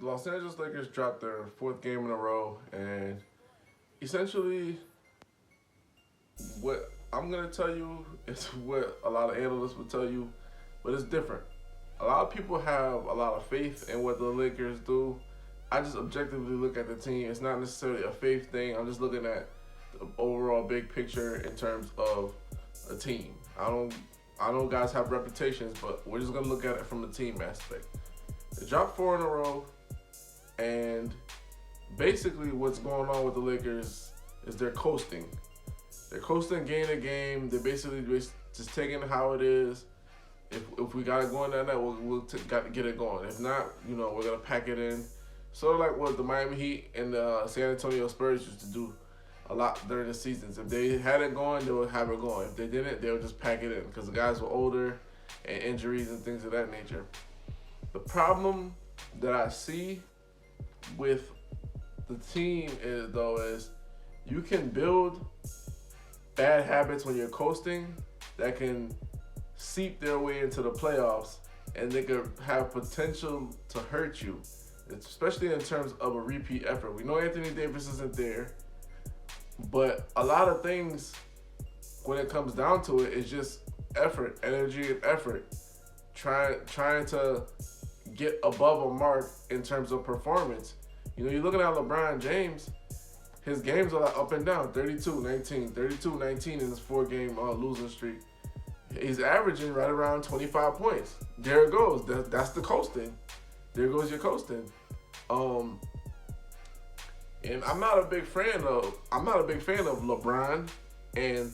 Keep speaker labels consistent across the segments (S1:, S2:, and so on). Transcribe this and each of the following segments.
S1: the Los Angeles Lakers dropped their fourth game in a row, and essentially, what I'm gonna tell you is what a lot of analysts will tell you, but it's different. A lot of people have a lot of faith in what the Lakers do. I just objectively look at the team. It's not necessarily a faith thing. I'm just looking at the overall big picture in terms of a team. I know guys have reputations, but we're just gonna look at it from the team aspect. They dropped four in a row, and basically what's going on with the Lakers is they're coasting. They're coasting game to game. They're basically just taking it how it is. If we got it going that night, we'll got to get it going. If not, we're going to pack it in. Sort of like what the Miami Heat and the San Antonio Spurs used to do a lot during the seasons. If they had it going, they would have it going. If they didn't, they would just pack it in because the guys were older and injuries and things of that nature. The problem that I see with the team is you can build bad habits when you're coasting that can seep their way into the playoffs, and they could have potential to hurt you, especially in terms of a repeat effort. We know Anthony Davis isn't there, but a lot of things, when it comes down to it, is just effort, energy, and effort. Trying to get above a mark in terms of performance. You're looking at LeBron James. His games are like up and down, 32-19, 32-19 in his four-game losing streak. He's averaging right around 25 points. There it goes. That's the coasting. There goes your coasting. And I'm not a big fan of LeBron and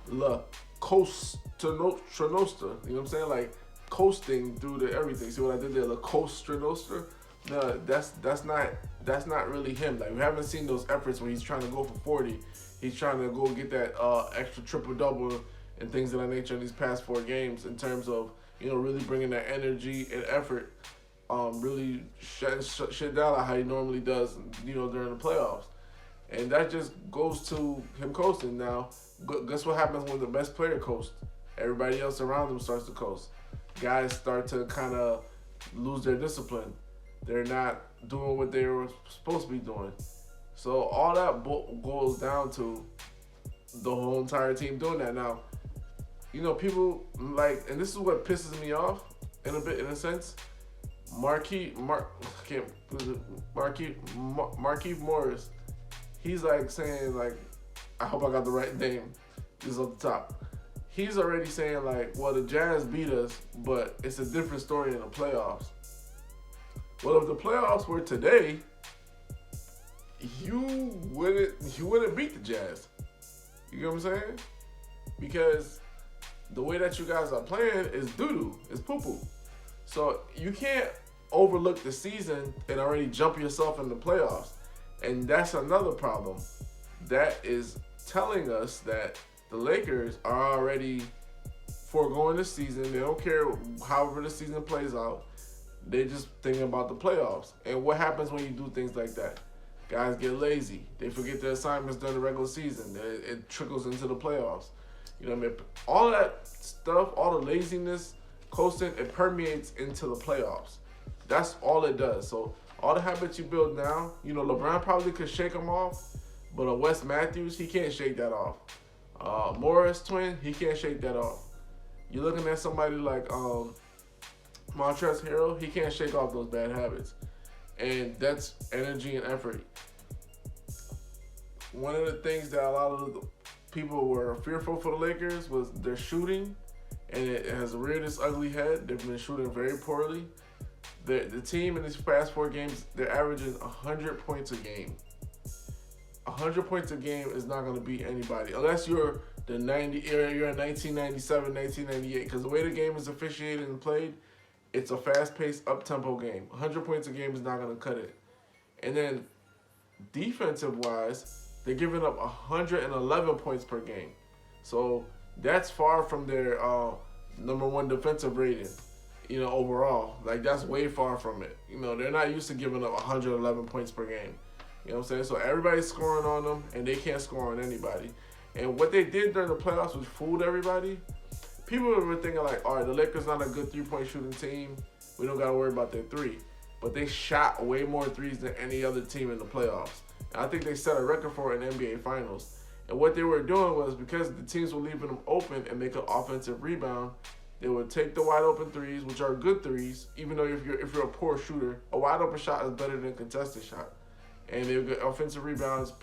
S1: La Costa Nostra. You know what I'm saying? Like coasting through the everything. See what I did there? La Costa Nostra. No, that's not really him. Like we haven't seen those efforts when he's trying to go for 40. He's trying to go get that extra triple double and things of that nature in these past four games in terms of really bringing that energy and effort, really shut down like how he normally does during the playoffs, and that just goes to him coasting. Now, guess what happens when the best player coasts? Everybody else around him starts to coast. Guys start to kind of lose their discipline. They're not doing what they were supposed to be doing. So all that goes down to the whole entire team doing that. Now, people like, and this is what pisses me off in a sense. Markieff Morris, he's like saying like, I hope I got the right name. This is off the top. He's already saying like, well, the Jazz beat us, but it's a different story in the playoffs. Well, if the playoffs were today, you wouldn't beat the Jazz. You know what I'm saying? Because the way that you guys are playing is doo-doo, is poo-poo. So you can't overlook the season and already jump yourself in the playoffs. And that's another problem. That is telling us that the Lakers are already foregoing the season. They don't care however the season plays out. They're just thinking about the playoffs. And what happens when you do things like that? Guys get lazy. They forget their assignments during the regular season. It trickles into the playoffs. You know what I mean? All that stuff, all the laziness, coasting, it permeates into the playoffs. That's all it does. So all the habits you build now, LeBron probably could shake them off, but a Wes Matthews, he can't shake that off. Morris twin, he can't shake that off. You're looking at somebody like Montrezl Harrell, he can't shake off those bad habits. And that's energy and effort. One of the things that a lot of the people were fearful for the Lakers was their shooting, and it has reared its ugly head. They've been shooting very poorly. The team in these past four games, they're averaging 100 points a game. 100 points a game is not going to beat anybody unless you're you're in 1997, 1998, because the way the game is officiated and played, it's a fast-paced, up-tempo game. 100 points a game is not going to cut it. And then defensive-wise, they're giving up 111 points per game. So that's far from their number one defensive rating, overall. Like, that's way far from it. They're not used to giving up 111 points per game. You know what I'm saying? So everybody's scoring on them, and they can't score on anybody. And what they did during the playoffs was fooled everybody. People were thinking like, all right, the Lakers not a good three-point shooting team. We don't got to worry about their three. but they shot way more threes than any other team in the playoffs. And I think they set a record for it in NBA Finals. And what they were doing was, because the teams were leaving them open and make an offensive rebound, they would take the wide open threes, which are good threes, even though if you're a poor shooter, a wide open shot is better than a contested shot. And they would get offensive rebounds,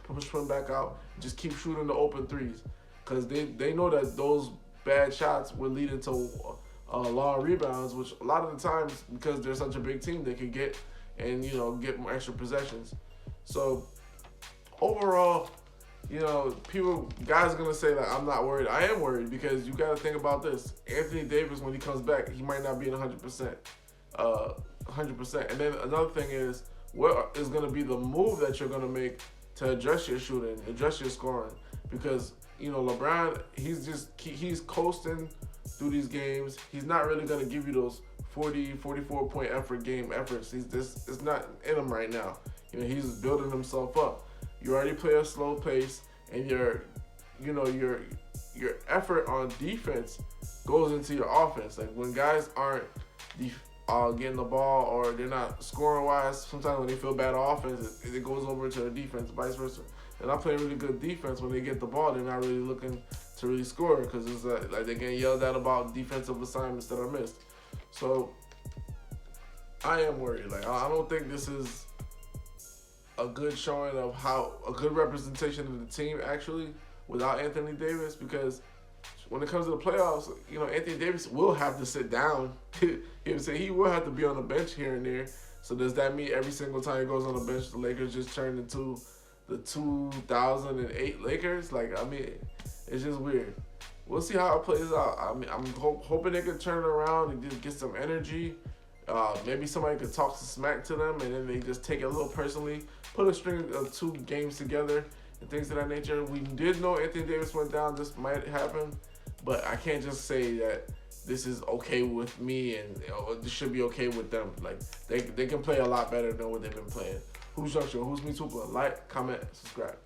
S1: push them back out, just keep shooting the open threes. Because they know that those bad shots would lead into long rebounds, which a lot of the times, because they're such a big team, they could get and, get more extra possessions. So overall, guys are going to say that I'm not worried. I am worried, because you got to think about this. Anthony Davis, when he comes back, he might not be at 100%. 100%. And then another thing is, what is going to be the move that you're going to make to address your shooting, address your scoring? Because, LeBron, he's coasting through these games. He's not really going to give you those 40, 44-point game efforts. It's not in him right now. He's building himself up. You already play a slow pace, and your effort on defense goes into your offense. Like, when guys aren't getting the ball, or they're not scoring wise, sometimes when they feel bad on offense, it goes over to the defense, vice versa. And I play really good defense. When they get the ball, they're not really looking to really score, because it's like they're getting yelled at about defensive assignments that are missed. So I am worried. Like, I don't think this is a good showing of a good representation of the team, actually, without Anthony Davis, because when it comes to the playoffs, Anthony Davis will have to sit down. He will have to be on the bench here and there. So does that mean every single time he goes on the bench, the Lakers just turn into the 2008 Lakers? It's just weird. We'll see how it plays out. I'm hoping they can turn it around and just get some energy. Maybe somebody could talk some smack to them, and then they just take it a little personally, put a string of 2 games together and things of that nature. We did know Anthony Davis went down. This might happen, but I can't just say that this is okay with me and this should be okay with them. Like, they can play a lot better than what they've been playing. Hoops Junction, Who's Me Super. Like, comment, subscribe.